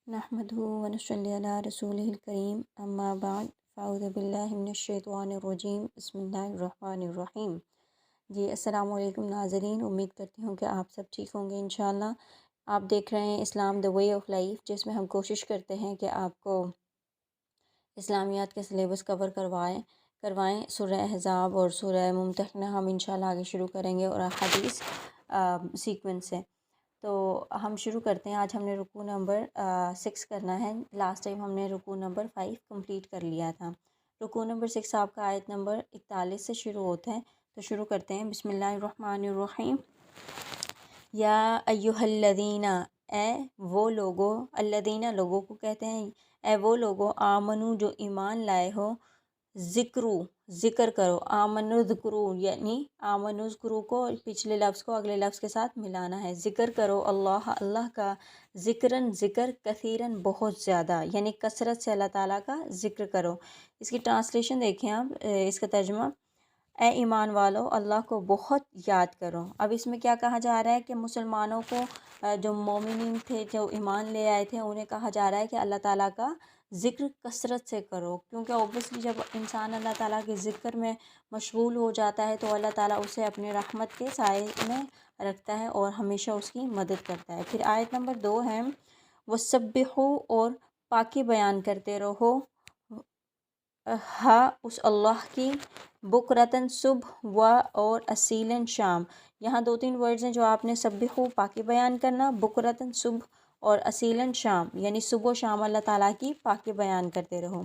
नहमदुहु व नसल्ली अला रसूलिहिल करीम अम्मा बाद फ़अऊज़ु बिल्लाहि मिनश्शैतानिर्रजीम बिस्मिल्लाहिर्रहमानिर्रहीम। जी अस्सलामु अलैकुम नाज़रीन, उम्मीद करती हूँ कि आप सब ठीक होंगे इंशाअल्लाह। आप देख रहे हैं इस्लाम द वे ऑफ़ लाइफ, जिसमें हम कोशिश करते हैं कि आपको इस्लामियात के सिलेबस कवर करवाएं। सूरह अहज़ाब और सूरह मुम्तहिना हम इंशाअल्लाह आगे शुरू करेंगे और हदीस सीक्वेंस से। तो हम शुरू करते हैं। आज हमने रुकू नंबर 6 करना है। लास्ट टाइम हमने रुकू नंबर 5 कंप्लीट कर लिया था। रुकू नंबर 6 आपका आयत नंबर 41 से शुरू होता है। तो शुरू करते हैं। बिस्मिल्लाहिर्रहमानिर्रहीम। या अय्युहल्लज़ीना, ए वो लोगो, अल्लज़ीना लोगों को कहते हैं, ए वो लोगो, आमनु जो ईमान लाए हो, ज़िक्र करो, आमनु ज़िक्रू, यानी आमनु ज़िक्रू को पिछले लफ्ज़ को अगले लफ्ज़ के साथ मिलाना है। ज़िक्र करो अल्लाह का, ज़िक्र कसीरन बहुत ज़्यादा, यानी कसरत से अल्लाह ताला का ज़िक्र करो। इसकी ट्रांसलेशन देखें आप, इसका तर्जुमा, ए ईमान वालों अल्लाह को बहुत याद करो। अब इसमें क्या कहा जा रहा है कि मुसलमानों को, जो मोमिनीन थे, जो ईमान ले आए थे, उन्हें कहा जा रहा है कि अल्लाह ताला का ज़िक्र कसरत से करो, क्योंकि ऑब्वियसली जब इंसान अल्लाह ताला के ज़िक्र में मशगूल हो जाता है तो अल्लाह ताला उसे अपनी रहमत के साए में रखता है और हमेशा उसकी मदद करता है। फिर आयत नंबर 2 है, वसब्बिहू, और पाकी बयान करते रहो, हा उस अल्लाह की, बुकरतन सुबह व और असीलन शाम। यहाँ 2-3 वर्ड्स हैं जो आपने सब्बिहू पाकी बयान करना, बुकरतन सुबह और असीलन शाम, यानी सुबह शाम अल्लाह ताला की पाकी बयान करते रहो।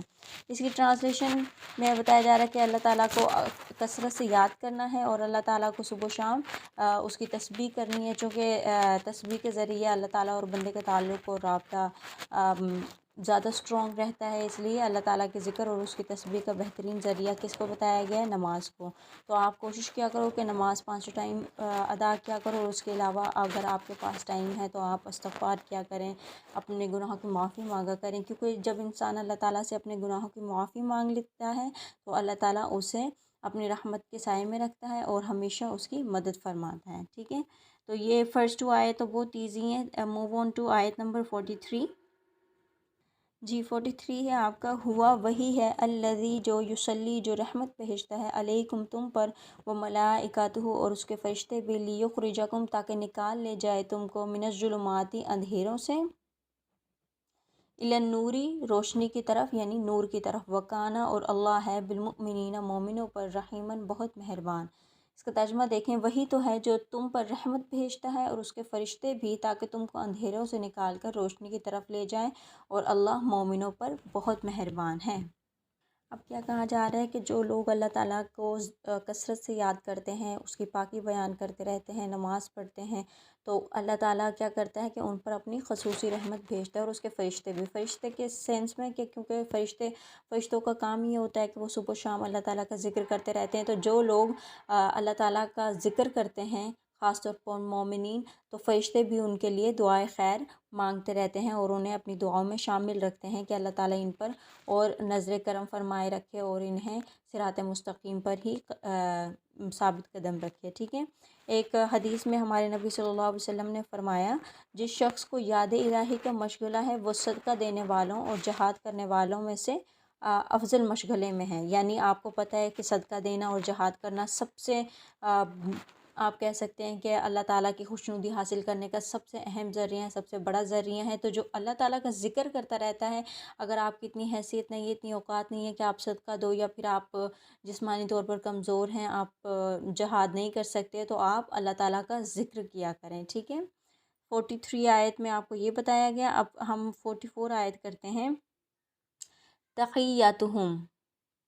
इसकी ट्रांसलेशन में बताया जा रहा है कि अल्लाह ताला को कसरत से याद करना है और अल्लाह ताला को सुबह शाम उसकी तस्बीह करनी है, चूँकि तस्बीह के ज़रिए अल्लाह ताला और बंदे का ताल्लुक़ और राब्ता ज़्यादा स्ट्रॉन्ग रहता है। इसलिए अल्लाह ताला के ज़िक्र और उसकी तस्बीह का बेहतरीन ज़रिया किसको बताया गया है? नमाज को। तो आप कोशिश किया करो कि नमाज़ 5 टाइम अदा किया करो, और उसके अलावा अगर आपके पास टाइम है तो आप इस्तिग़फ़ार किया करें, अपने गुनाहों की माफ़ी मांगा करें, क्योंकि जब इंसान अल्लाह ताला से अपने गुनाहों की माफ़ी मांग लेता है तो अल्लाह ताला उसे अपनी रहमत के साए में रखता है और हमेशा उसकी मदद फरमाता है। ठीक है, तो ये फ़र्स्ट 2 आयत तो बहुत ईजी है। मूव ऑन टू आयत नंबर 43। जी 43 है आपका, हुआ वही है, अल्लज़ी जो, युसल्ली जो रहमत भेजता है, अलैकुम तुम पर, व मलाइकातुहु और उसके फ़रिश्ते भी, लियुख़रिजकुम ताकि निकाल ले जाए तुमको, मिनज़्ज़ुलुमाति अंधेरों से, इलन नूरी रोशनी की तरफ, यानी नूर की तरफ, वकाना और अल्लाह है, बिलमुमिनीना मोमिनों पर, रहीमन बहुत मेहरबान। इसका तर्जुमा देखें, वही तो है जो तुम पर रहमत भेजता है और उसके फ़रिश्ते भी, ताकि तुमको अंधेरों से निकाल कर रोशनी की तरफ ले जाएं, और अल्लाह मोमिनों पर बहुत मेहरबान है। अब क्या कहा जा रहा है कि जो लोग अल्लाह ताला को कसरत से याद करते हैं, उसकी पाकी बयान करते रहते हैं, नमाज़ पढ़ते हैं, तो अल्लाह ताला क्या करता है कि उन पर अपनी ख़ुसूसी रहमत भेजता है, और उसके फ़रिश्ते भी, फ़रिश्ते के सेंस में कि क्योंकि फ़रिश्तों का काम ये होता है कि वो सुबह शाम अल्लाह ताला का ज़िक्र करते रहते हैं। तो जो लोग अल्लाह ताला का ज़िक्र करते हैं, ख़ास तौर पर मोमिनीन, तो फ़रिश्ते भी उनके लिए दुआए खैर मांगते रहते हैं और उन्हें अपनी दुआओं में शामिल रखते हैं कि अल्लाह ताला इन पर और नज़र करम फरमाए रखे और इन्हें सिरात मुस्तकीम पर ही साबित कदम रखे। ठीक है, एक हदीस में हमारे नबी सल्लल्लाहु अलैहि वसल्लम ने फरमाया, जिस शख्स को याद इलाही का मशगला है वो सदका देने वालों और जहाद करने वालों में से अफजल मशगले में है। यानी आपको पता है कि सदका देना और जहाद करना सबसे आप कह सकते हैं कि अल्लाह ताला की खुशनुदी हासिल करने का सबसे अहम ज़रिया है, सबसे बड़ा ज़रिया है। तो जो अल्लाह ताला का ज़िक्र करता रहता है, अगर आपकी इतनी हैसियत नहीं है, इतनी औकात नहीं है कि आप सदका दो, या फिर आप जिस्मानी तौर पर कमज़ोर हैं, आप जहाद नहीं कर सकते, तो आप अल्लाह ताला का ज़िक्र किया करें। ठीक है, 43 आयत में आपको ये बताया गया। अब हम 44 आयत करते हैं। तक़िय्यातुहुम,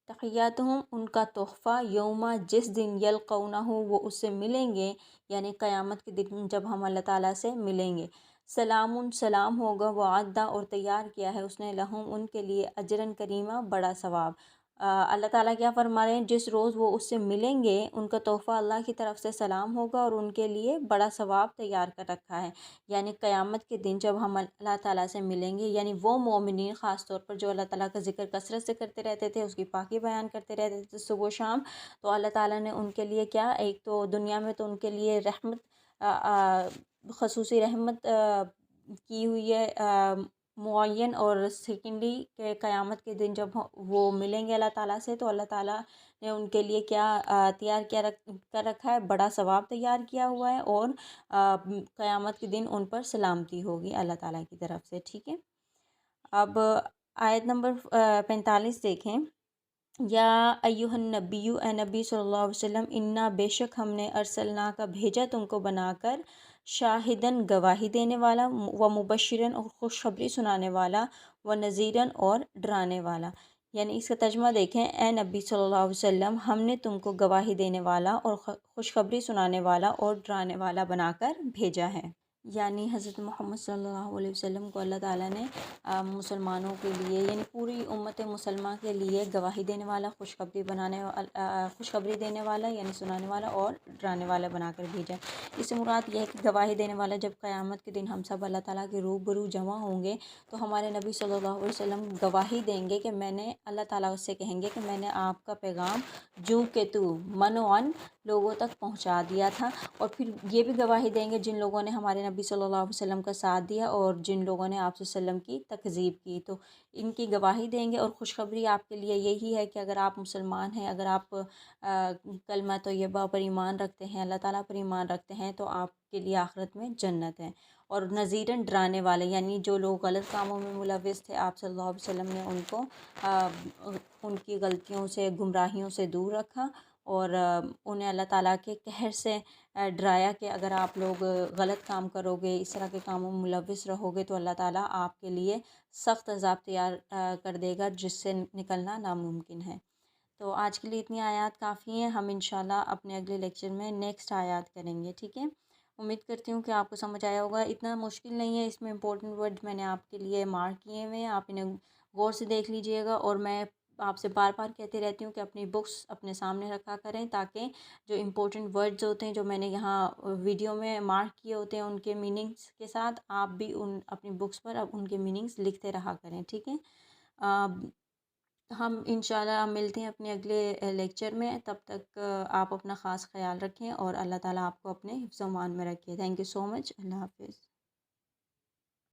तक़िय्यातुहुम उनका तोहफ़ा, यौमा जिस दिन, यल्क़ौनहु वो उससे मिलेंगे, यानी क़यामत के दिन जब हम अल्लाह ताला से मिलेंगे, सलामुन सलाम होगा, वअद्दा और तैयार किया है उसने, लहुम उनके लिए, अजरन करीमा बड़ा सवाब। अल्लाह ताला क्या फरमा रहे हैं, जिस रोज़ वो उससे मिलेंगे उनका तोहफ़ा अल्लाह की तरफ से सलाम होगा और उनके लिए बड़ा सवाब तैयार कर रखा है। यानी क़यामत के दिन जब हम अल्लाह ताला से मिलेंगे, यानी वो मोमिनीन ख़ास तौर पर जो अल्लाह ताला का ज़िक्र कसरत से करते रहते थे, उसकी पाकी बयान करते रहते थे सुबह शाम, तो अल्लाह ताला ने उनके लिए क्या, एक तो दुनिया में तो उनके लिए रहमत, ख़ुसूसी रहमत की हुई है, معین، اور سیکنڈلی کہ قیامت کے دن جب وہ ملیں گے اللہ تعالیٰ سے تو اللہ تعالیٰ نے ان کے لیے کیا تیار کر رکھا ہے، بڑا ثواب تیار کیا ہوا ہے، اور قیامت کے دن ان پر سلامتی ہوگی اللہ تعالیٰ کی طرف سے، ٹھیک ہے۔ اب آیت نمبر 45 دیکھیں، یا ایہا النبی، اے نبی صلی اللہ علیہ وسلم، انا بے شک ہم نے ارسلنا کا بھیجا تم کو بنا کر، شاہدن گواہی دینے والا، و مبشرن اور خوشخبری سنانے والا، و نذیرن اور ڈرانے والا۔ یعنی اس کا ترجمہ دیکھیں، اے نبی صلی اللہ علیہ وسلم، ہم نے تم کو گواہی دینے والا اور خوشخبری سنانے والا اور ڈرانے والا بنا کر بھیجا ہے۔ یعنی حضرت محمد صلی اللہ علیہ وسلم کو اللہ تعالیٰ نے مسلمانوں کے لیے، یعنی پوری امت مسلمہ کے لیے گواہی دینے والا، خوشخبری دینے والا یعنی سنانے والا اور ڈرانے والا بنا کر بھیجا۔ اس سے مراد یہ ہے کہ گواہی دینے والا، جب قیامت کے دن ہم سب اللہ تعالیٰ کے روبرو جمع ہوں گے تو ہمارے نبی صلی اللہ علیہ وسلم گواہی دیں گے کہ میں نے، اللہ تعالیٰ اس سے کہیں گے کہ میں نے آپ کا پیغام جو کہ تو منوان لوگوں تک پہنچا دیا تھا، اور پھر یہ بھی گواہی دیں گے جن لوگوں نے ہمارے نبی صلی اللہ علیہ وسلم کا ساتھ دیا اور جن لوگوں نے آپ صلی اللہ علیہ وسلم کی تکذیب کی، تو ان کی گواہی دیں گے۔ اور خوشخبری آپ کے لیے یہی ہے کہ اگر آپ مسلمان ہیں، اگر آپ کلمہ طیبہ پر ایمان رکھتے ہیں، اللہ تعالیٰ پر ایمان رکھتے ہیں، تو آپ کے لیے آخرت میں جنت ہے۔ اور نذیراً ڈرانے والے، یعنی جو لوگ غلط کاموں میں ملوث تھے، آپ صلی اللہ علیہ وسلم نے ان کو ان کی غلطیوں سے، گمراہیوں سے دور رکھا، اور انہیں اللہ تعالیٰ کے قہر سے ڈرایا کہ اگر آپ لوگ غلط کام کرو گے، اس طرح کے کاموں میں ملوث رہو گے تو اللہ تعالیٰ آپ کے لیے سخت عذاب تیار کر دے گا جس سے نکلنا ناممکن ہے۔ تو آج کے لیے اتنی آیات کافی ہیں، ہم انشاءاللہ اپنے اگلے لیکچر میں نیکسٹ آیات کریں گے، ٹھیک ہے۔ امید کرتی ہوں کہ آپ کو سمجھ آیا ہوگا، اتنا مشکل نہیں ہے، اس میں امپورٹنٹ ورڈ میں نے آپ کے لیے مارک کیے ہوئے ہیں، آپ انہیں غور سے دیکھ لیجئے گا، اور میں آپ سے بار بار کہتی رہتی ہوں کہ اپنی بکس اپنے سامنے رکھا کریں تاکہ جو امپورٹنٹ ورڈز ہوتے ہیں جو میں نے یہاں ویڈیو میں مارک کیے ہوتے ہیں ان کے میننگز کے ساتھ آپ بھی اپنی بکس پر اب ان کے میننگز لکھتے رہا کریں، ٹھیک ہے۔ ہم انشاءاللہ ملتے ہیں اپنے اگلے لیکچر میں، تب تک آپ اپنا خاص خیال رکھیں اور اللہ تعالیٰ آپ کو اپنے حفظ و امان میں رکھے۔ تھینک یو سو مچ، اللہ حافظ۔